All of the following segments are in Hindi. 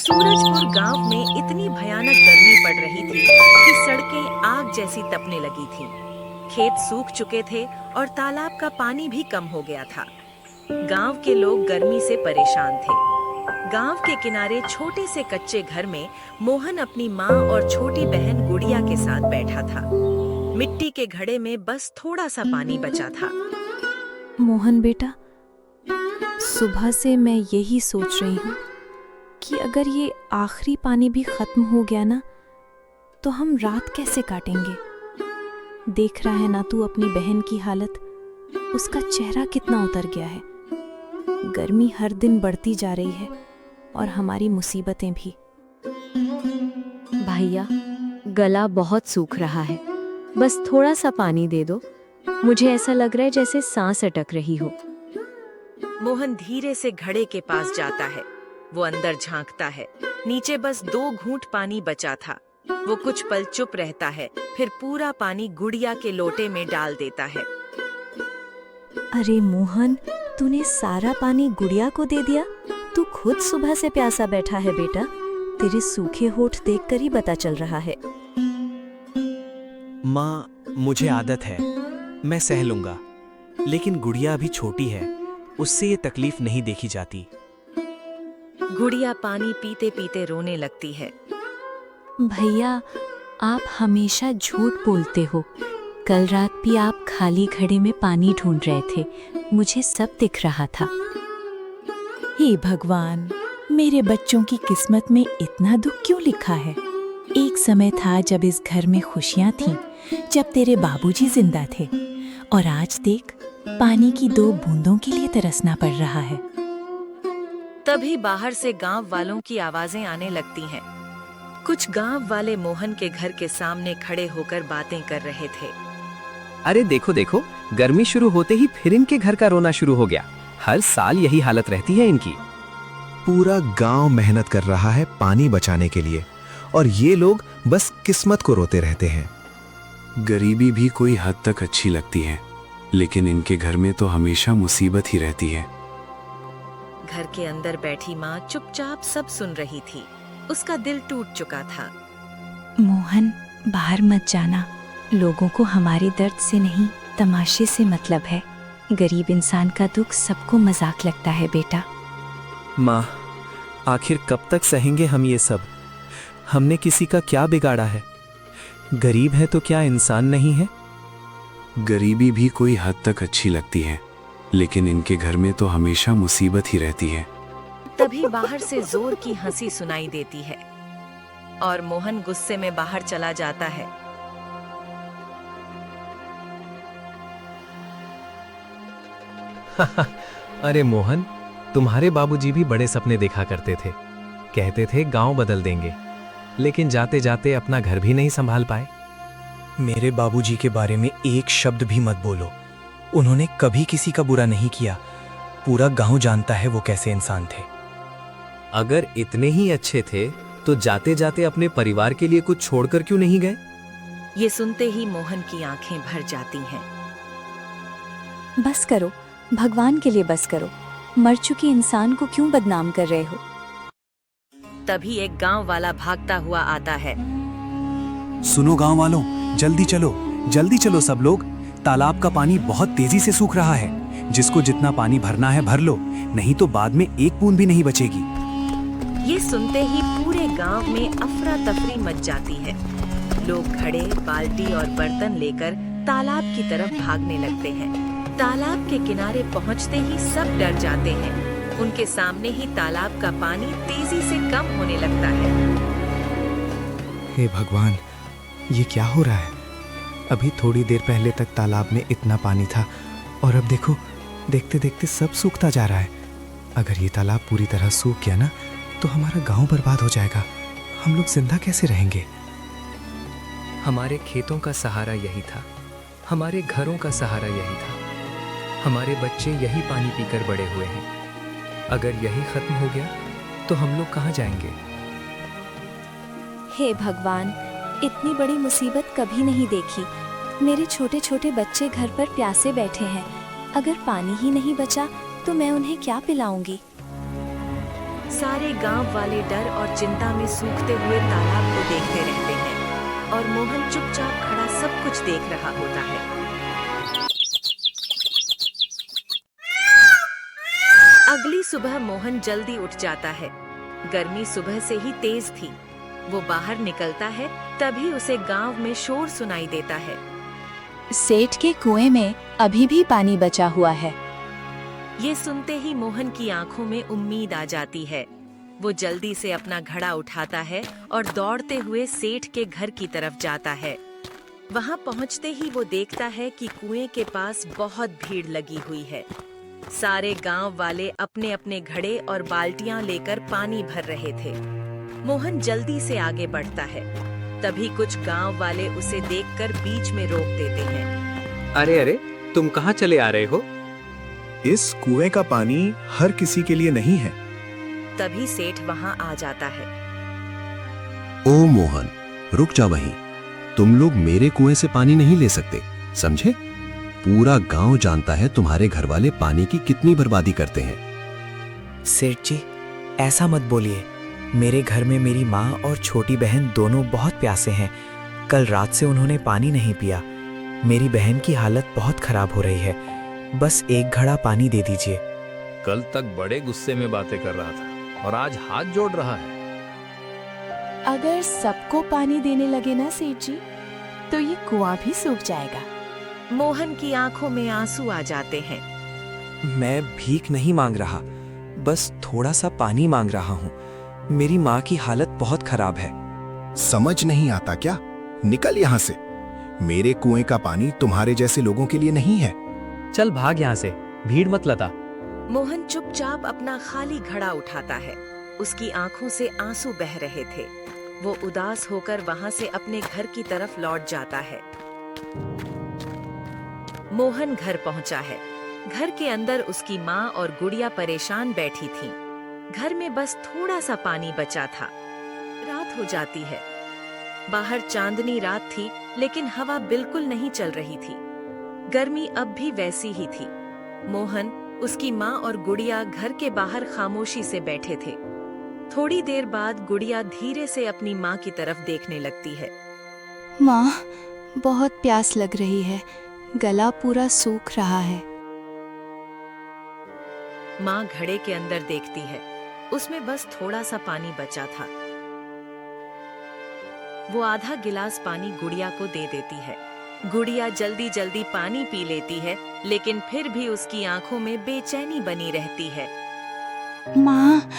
सूरजपुर गांव में इतनी भयानक गर्मी पड़ रही थी कि सड़कें आग जैसी तपने लगी थीं। खेत सूख चुके थे और तालाब का पानी भी कम हो गया था। गांव के लोग गर्मी से परेशान थे। गांव के किनारे छोटे से कच्चे घर में मोहन अपनी माँ और छोटी बहन गुड़िया के साथ बैठा था। मिट्टी के घड़े में बस थोड़ा सा पानी बचा था। मोहन बेटा, सुबह से मैं यही सोच रही हूँ कि अगर ये आखिरी पानी भी खत्म हो गया ना, तो हम रात कैसे काटेंगे। देख रहा है ना तू अपनी बहन की हालत, उसका चेहरा कितना उतर गया है। गर्मी हर दिन बढ़ती जा रही है और हमारी मुसीबतें भी। भैया, गला बहुत सूख रहा है, बस थोड़ा सा पानी दे दो। मुझे ऐसा लग रहा है जैसे सांस अटक रही हो। मोहन धीरे से घड़े के पास जाता है। वो अंदर झांकता है। नीचे बस 2 घूंट पानी बचा था। वो कुछ पल चुप रहता है, फिर पूरा पानी गुड़िया के लोटे में डाल देता है। अरे मोहन, तूने सारा पानी गुड़िया को दे दिया। तू खुद सुबह से प्यासा बैठा है बेटा। तेरे सूखे होठ देखकर ही पता चल रहा है। माँ, मुझे आदत है, मैं सह लूंगा। लेकिन गुड़िया अभी छोटी है, उससे ये तकलीफ नहीं देखी जाती। गुड़िया पानी पीते पीते रोने लगती है। भैया, आप हमेशा झूठ बोलते हो। कल रात भी आप खाली घड़े में पानी ढूंढ रहे थे, मुझे सब दिख रहा था। हे भगवान, मेरे बच्चों की किस्मत में इतना दुख क्यों लिखा है। एक समय था जब इस घर में खुशियां थीं, जब तेरे बाबूजी जिंदा थे, और आज देख, पानी की 2 बूंदों के लिए तरसना पड़ रहा है। तभी बाहर से गांव वालों की आवाजें आने लगती हैं। कुछ गांव वाले मोहन के घर के सामने खड़े होकर बातें कर रहे थे। अरे देखो देखो, गर्मी शुरू होते ही फिर इनके घर का रोना शुरू हो गया। हर साल यही हालत रहती है इनकी। पूरा गांव मेहनत कर रहा है पानी बचाने के लिए, और ये लोग बस किस्मत को रोते रहते हैं। गरीबी भी कोई हद तक अच्छी लगती है, लेकिन इनके घर में तो हमेशा मुसीबत ही रहती है। घर के अंदर बैठी माँ चुपचाप सब सुन रही थी। उसका दिल टूट चुका था। मोहन, बाहर मत जाना। लोगों को हमारे दर्द से नहीं, तमाशे से मतलब है। गरीब इंसान का दुख सबको मजाक लगता है बेटा। माँ, आखिर कब तक सहेंगे हम ये सब। हमने किसी का क्या बिगाड़ा है। गरीब है तो क्या इंसान नहीं है। गरीबी भी कोई हद तक अच्छी लगती है, लेकिन इनके घर में तो हमेशा मुसीबत ही रहती है। तभी बाहर से जोर की हंसी सुनाई देती है और मोहन गुस्से में बाहर चला जाता है। अरे मोहन, तुम्हारे बाबूजी भी बड़े सपने देखा करते थे। कहते थे गांव बदल देंगे, लेकिन जाते जाते अपना घर भी नहीं संभाल पाए। मेरे बाबूजी के बारे में एक शब्द भी मत बोलो। उन्होंने कभी किसी का बुरा नहीं किया। पूरा गांव जानता है वो कैसे इंसान थे। अगर इतने ही अच्छे थे तो जाते जाते अपने परिवार के लिए कुछ छोड़कर क्यों नहीं गए। ये सुनते ही मोहन की आंखें भर जाती हैं। बस करो, भगवान के लिए बस करो। मर चुके इंसान को क्यों बदनाम कर रहे हो। तभी एक गांव वाला भागता हुआ आता है। सुनो गांव वालों, जल्दी चलो सब लोग। तालाब का पानी बहुत तेजी से सूख रहा है। जिसको जितना पानी भरना है भर लो, नहीं तो बाद में एक बूंद भी नहीं बचेगी। ये सुनते ही पूरे गांव में अफरा तफरी मच जाती है। लोग घड़े, बाल्टी और बर्तन लेकर तालाब की तरफ भागने लगते हैं। तालाब के किनारे पहुंचते ही सब डर जाते हैं। उनके सामने ही तालाब का पानी तेजी से कम होने लगता है। हे भगवान, ये क्या हो रहा है। अभी थोड़ी देर पहले तक तालाब में इतना पानी था, और अब देखो, देखते देखते सब सूखता जा रहा है। अगर ये तालाब पूरी तरह सूख गया ना, तो हमारा गांव बर्बाद हो जाएगा। हम लोग जिंदा कैसे रहेंगे। हमारे खेतों का सहारा यही था, हमारे घरों का सहारा यही था। हमारे बच्चे यही पानी पीकर बड़े हुए हैं। अगर यही खत्म हो गया तो हम लोग कहाँ जाएंगे। हे भगवान, इतनी बड़ी मुसीबत कभी नहीं देखी। मेरे छोटे छोटे बच्चे घर पर प्यासे बैठे हैं। अगर पानी ही नहीं बचा तो मैं उन्हें क्या पिलाऊंगी। सारे गांव वाले डर और चिंता में सूखते हुए तालाब को देखते रहते हैं और मोहन चुपचाप खड़ा सब कुछ देख रहा होता है। अगली सुबह मोहन जल्दी उठ जाता है। गर्मी सुबह से ही तेज थी। वो बाहर निकलता है, तभी उसे गांव में शोर सुनाई देता है। सेठ के कुएं में अभी भी पानी बचा हुआ है। ये सुनते ही मोहन की आंखों में उम्मीद आ जाती है। वो जल्दी से अपना घड़ा उठाता है और दौड़ते हुए सेठ के घर की तरफ जाता है। वहां पहुंचते ही वो देखता है कि कुएं के पास बहुत भीड़ लगी हुई है। सारे गांव वाले अपने अपने घड़े और बाल्टियां लेकर पानी भर रहे थे। मोहन जल्दी से आगे बढ़ता है, तभी कुछ गांव वाले उसे देखकर बीच में रोक देते हैं। अरे अरे, तुम कहाँ चले आ रहे हो? इस कुएं का पानी हर किसी के लिए नहीं है। तभी सेठ वहां आ जाता है। ओ मोहन, रुक जा वहीं। तुम लोग मेरे कुएं से पानी नहीं ले सकते, समझे? पूरा गांव जानता है तुम्हारे घर वाले पानी की कितनी बर्बादी करते हैं। सेठ जी, ऐसा मत बोलिए। मेरे घर में मेरी माँ और छोटी बहन दोनों बहुत प्यासे हैं। कल रात से उन्होंने पानी नहीं पिया। मेरी बहन की हालत बहुत खराब हो रही है। बस एक घड़ा पानी दे दीजिए। कल तक बड़े गुस्से में बातें कर रहा था और आज हाथ जोड़ रहा है। अगर सबको पानी देने लगे ना सेठ जी, तो ये कुआं भी सूख जाएगा। मोहन की आंखों में आंसू आ जाते हैं। मैं भीख नहीं मांग रहा, बस थोड़ा सा पानी मांग रहा हूँ। मेरी माँ की हालत बहुत खराब है। समझ नहीं आता क्या? निकल यहाँ से। मेरे कुएं का पानी तुम्हारे जैसे लोगों के लिए नहीं है। चल भाग यहाँ से, भीड़ मत लता। मोहन चुपचाप अपना खाली घड़ा उठाता है। उसकी आंखों से आंसू बह रहे थे। वो उदास होकर वहां से अपने घर की तरफ लौट जाता है। मोहन घर पहुंचा है। घर के अंदर उसकी माँ और गुड़िया परेशान बैठी थीं। घर में बस थोड़ा सा पानी बचा था। रात हो जाती है। बाहर चांदनी रात थी, लेकिन हवा बिल्कुल नहीं चल रही थी। गर्मी अब भी वैसी ही थी। मोहन, उसकी माँ और गुड़िया घर के बाहर खामोशी से बैठे थे। थोड़ी देर बाद गुड़िया धीरे से अपनी माँ की तरफ देखने लगती है। माँ, बहुत प्यास लग रही है। गला पूरा सूख रहा है। माँ घड़े के अंदर देखती है। उसमें बस थोड़ा सा पानी बचा था। वो आधा गिलास पानी गुड़िया को दे देती है। गुड़िया जल्दी जल्दी पानी पी लेती है, लेकिन फिर भी उसकी आंखों में बेचैनी बनी रहती है। माँ,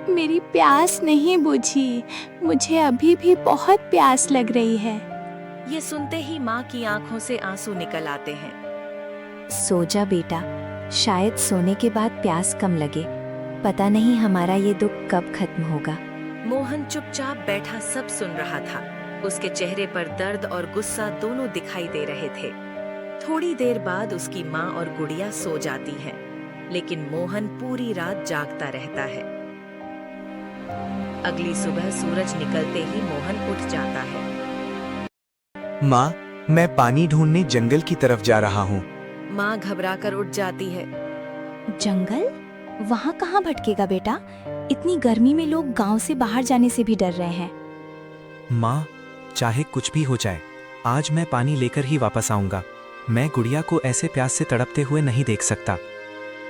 मेरी प्यास नहीं बुझी। मुझे अभी भी बहुत प्यास लग रही है। ये सुनते ही माँ की आंखों से आंसू निकल आते हैं। सो जा बेटा, शायद सोने के बाद प्यास कम लगे। पता नहीं हमारा ये दुख कब खत्म होगा। मोहन चुपचाप बैठा सब सुन रहा था। उसके चेहरे पर दर्द और गुस्सा दोनों दिखाई दे रहे थे। थोड़ी देर बाद उसकी माँ और गुड़िया सो जाती हैं, लेकिन मोहन पूरी रात जागता रहता है। अगली सुबह सूरज निकलते ही मोहन उठ जाता है। माँ, मैं पानी ढूंढने जंगल की तरफ जा रहा हूँ। माँ घबराकर उठ जाती है। जंगल? वहाँ कहाँ भटकेगा बेटा? इतनी गर्मी में लोग गांव से बाहर जाने से भी डर रहे हैं। माँ, चाहे कुछ भी हो जाए, आज मैं पानी लेकर ही वापस आऊंगा। मैं गुड़िया को ऐसे प्यास से तड़पते हुए नहीं देख सकता।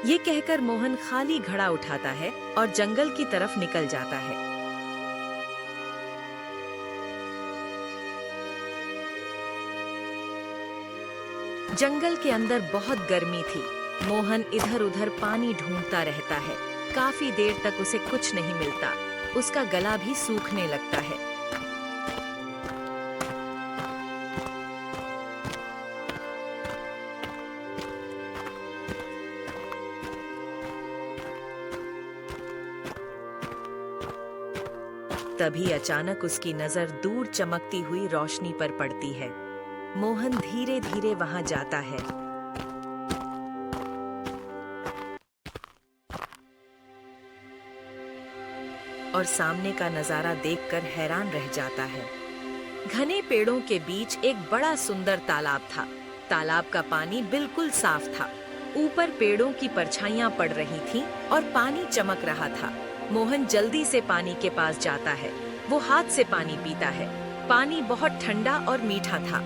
ये कहकर मोहन खाली घड़ा उठाता है और जंगल की तरफ निकल जाता है। जंगल के अंदर बहुत गर्मी थी। मोहन इधर उधर पानी ढूंढता रहता है। काफी देर तक उसे कुछ नहीं मिलता। उसका गला भी सूखने लगता है। तभी अचानक उसकी नजर दूर चमकती हुई रोशनी पर पड़ती है। मोहन धीरे धीरे वहां जाता है। और सामने का नजारा देखकर हैरान रह जाता है। घने पेड़ों के बीच एक बड़ा सुंदर तालाब था। तालाब का पानी बिल्कुल साफ था। ऊपर पेड़ों की परछाइयां पड़ रही थीं और पानी चमक रहा था। मोहन जल्दी से पानी के पास जाता है। वो हाथ से पानी पीता है। पानी बहुत ठंडा और मीठा था।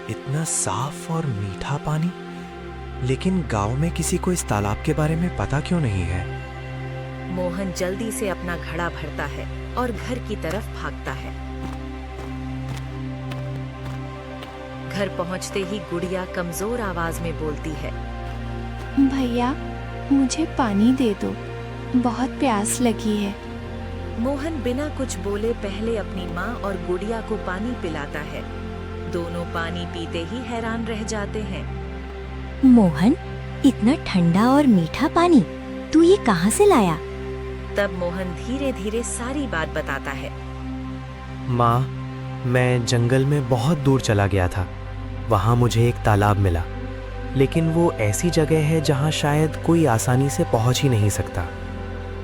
इतना साफ और मीठा पानी, लेकिन गांव में किसी को इस तालाब के बारे में पता क्यों नहीं है? मोहन जल्दी से अपना घड़ा भरता है और घर की तरफ भागता है। घर पहुंचते ही गुड़िया कमजोर आवाज में बोलती है, भैया मुझे पानी दे दो, बहुत प्यास लगी है। मोहन बिना कुछ बोले पहले अपनी माँ और गुड़िया को पानी पिलाता है। दोनों पानी पीते ही हैरान रह जाते हैं। मोहन, इतना ठंडा और मीठा पानी तू ये कहाँ से लाया? तब मोहन धीरे धीरे सारी बात बताता है। माँ, मैं जंगल में बहुत दूर चला गया था। वहाँ मुझे एक तालाब मिला, लेकिन वो ऐसी जगह है जहाँ शायद कोई आसानी से पहुँच ही नहीं सकता।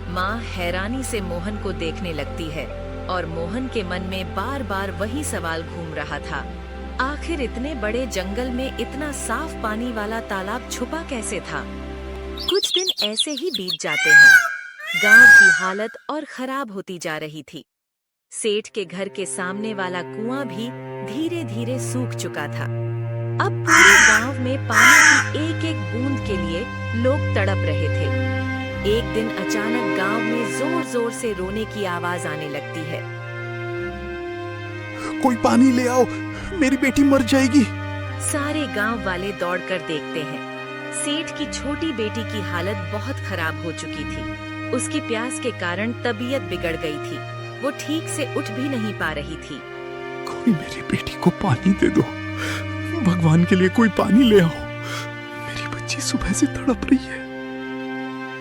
माँ हैरानी से मोहन को देखने लगती है और मोहन के मन में बार बार वही सवाल घूम रहा था, आखिर इतने बड़े जंगल में इतना साफ पानी वाला तालाब छुपा कैसे था? कुछ दिन ऐसे ही बीत जाते हैं। गांव की हालत और खराब होती जा रही थी। सेठ के घर के सामने वाला कुआं भी धीरे धीरे सूख चुका था। अब पूरे गांव में पानी की एक एक बूंद के लिए लोग तड़प रहे थे। एक दिन अचानक गांव में जोर जोर से रोने की आवाज आने लगती है। कोई पानी ले आओ, मेरी बेटी मर जाएगी। सारे गांव वाले दौड़कर देखते हैं। सेठ की छोटी बेटी की हालत बहुत खराब हो चुकी थी। उसकी प्यास के कारण तबीयत बिगड़ गई थी। वो ठीक से उठ भी नहीं पा रही थी। कोई मेरी बेटी को पानी दे दो, भगवान के लिए कोई पानी ले आओ, मेरी बच्ची सुबह से तड़प रही है।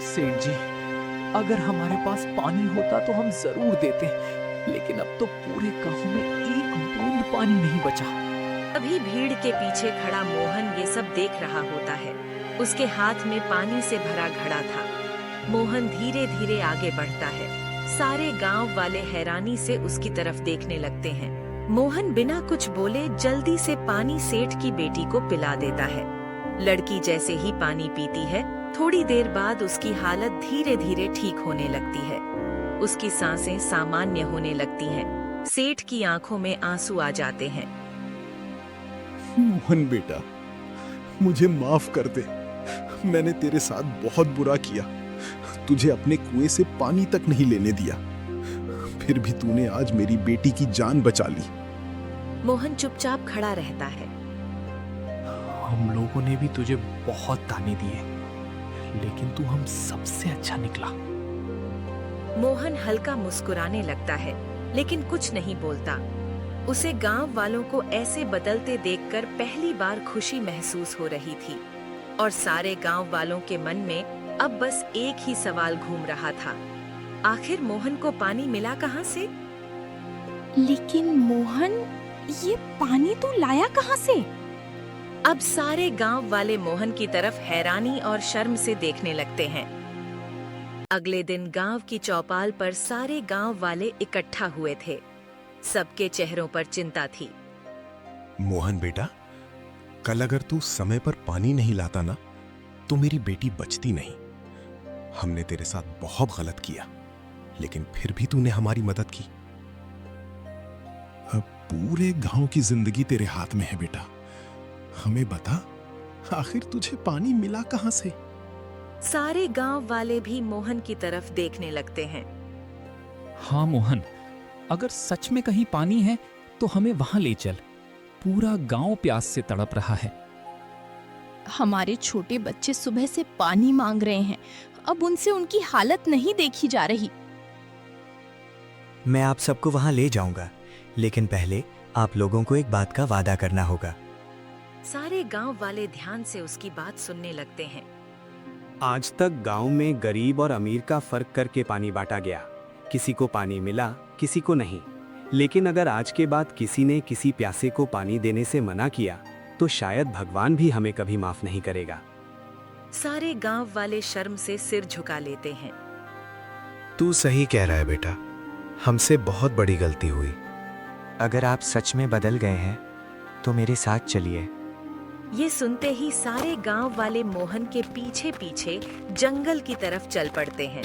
सेठ जी, अगर हमारे पास पानी होता तो हम जरूर देते, लेकिन अब तो पूरे गांव में एक बूंद पानी नहीं बचा। अभी भीड़ के पीछे खड़ा मोहन ये सब देख रहा होता है। उसके हाथ में पानी से भरा घड़ा था। मोहन धीरे धीरे आगे बढ़ता है। सारे गांव वाले हैरानी से उसकी तरफ देखने लगते हैं। मोहन बिना कुछ बोले जल्दी से पानी सेठ की बेटी को पिला देता है। लड़की जैसे ही पानी पीती है, थोड़ी देर बाद उसकी हालत धीरे धीरे ठीक होने लगती है। उसकी सांसें सामान्य होने लगती हैं। सेठ की आंखों में आंसू आ जाते हैं। मोहन बेटा, मुझे माफ कर दे। मैंने तेरे साथ बहुत बुरा किया। तुझे अपने कुएं से पानी तक नहीं लेने दिया, फिर भी तूने आज मेरी बेटी की जान बचा ली। मोहन चुपचाप खड़ा रहता है। हम लोगों ने भी तुझे बहुत ताने दिए, लेकिन तू हम सबसे अच्छा निकला। मोहन हल्का मुस्कुराने लगता है, लेकिन कुछ नहीं बोलता। उसे गांव वालों को ऐसे बदलते देखकर पहली बार खुशी महसूस हो रही थी और सारे गांव वालों के मन में अब बस एक ही सवाल घूम रहा था, आखिर मोहन को पानी मिला कहां से? लेकिन मोहन, ये पानी तू लाया कहां से? अब सारे गांव वाले मोहन की तरफ हैरानी और शर्म से देखने लगते हैं। अगले दिन गांव की चौपाल पर सारे गांव वाले इकट्ठा हुए थे। सबके चेहरों पर चिंता थी। मोहन बेटा, कल अगर तू समय पर पानी नहीं लाता ना, तो मेरी बेटी बचती नहीं। हमने तेरे साथ बहुत गलत किया, लेकिन फिर भी तूने हमारी मदद की। अब पूरे गांव की जिंदगी तेरे हाथ में है बेटा। हमें बता, आखिर तुझे पानी मिला कहां से? सारे गांव वाले भी मोहन की तरफ देखने लगते हैं। हाँ मोहन, अगर सच में कहीं पानी है तो हमें वहां ले चल। पूरा गांव प्यास से तड़प रहा है। हमारे छोटे बच्चे सुबह से पानी मांग रहे हैं। अब उनसे उनकी हालत नहीं देखी जा रही। मैं आप सबको वहां ले जाऊंगा, लेकिन पहले आप लोगों को एक बात का वादा करना होगा। सारे गांव वाले ध्यान से उसकी बात सुनने लगते हैं। आज तक गांव में गरीब और अमीर का फर्क करके पानी बांटा गया। किसी को पानी मिला, किसी को नहीं। लेकिन अगर आज के बाद किसी ने किसी प्यासे को पानी देने से मना किया, तो शायद भगवान भी हमें कभी माफ नहीं करेगा। सारे गांव वाले शर्म से सिर झुका लेते हैं। तू सही कह रहा है बेटा, हमसे बहुत बड़ी गलती हुई। अगर आप सच में बदल गए हैं, तो मेरे साथ चलिए। ये सुनते ही सारे गांव वाले मोहन के पीछे पीछे जंगल की तरफ चल पड़ते हैं।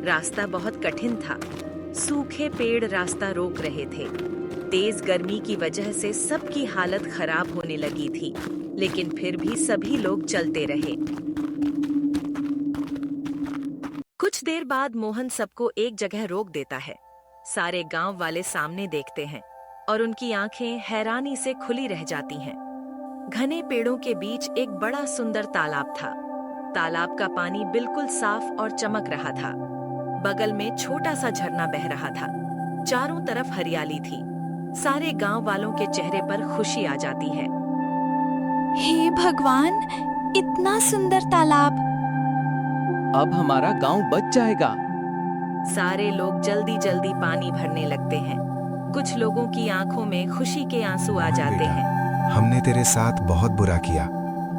रास्ता बहुत कठिन था। सूखे पेड़ रास्ता रोक रहे थे। तेज गर्मी की वजह से सबकी हालत खराब होने लगी थी, लेकिन फिर भी सभी लोग चलते रहे। कुछ देर बाद मोहन सबको एक जगह रोक देता है। सारे गांव वाले सामने देखते हैं और उनकी आंखें हैरानी से खुली रह जाती हैं। घने पेड़ों के बीच एक बड़ा सुंदर तालाब था। तालाब का पानी बिल्कुल साफ और चमक रहा था। बगल में छोटा सा झरना बह रहा था। चारों तरफ हरियाली थी। सारे गांव वालों के चेहरे पर खुशी आ जाती है। हे भगवान, इतना सुंदर तालाब! अब हमारा गांव बच जाएगा। सारे लोग जल्दी जल्दी पानी भरने लगते हैं। कुछ लोगों की आंखों में खुशी के आंसू आ जाते हैं। हमने तेरे साथ बहुत बुरा किया,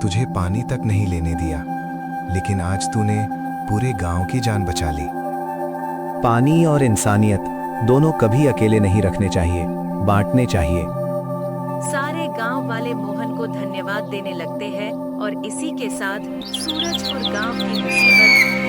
तुझे पानी तक नहीं लेने दिया, लेकिन आज तूने पूरे गांव की जान बचा ली। पानी और इंसानियत दोनों कभी अकेले नहीं रखने चाहिए, बांटने चाहिए। सारे गांव वाले मोहन को धन्यवाद देने लगते हैं और इसी के साथ सूरजपुर गांव की मुसीबत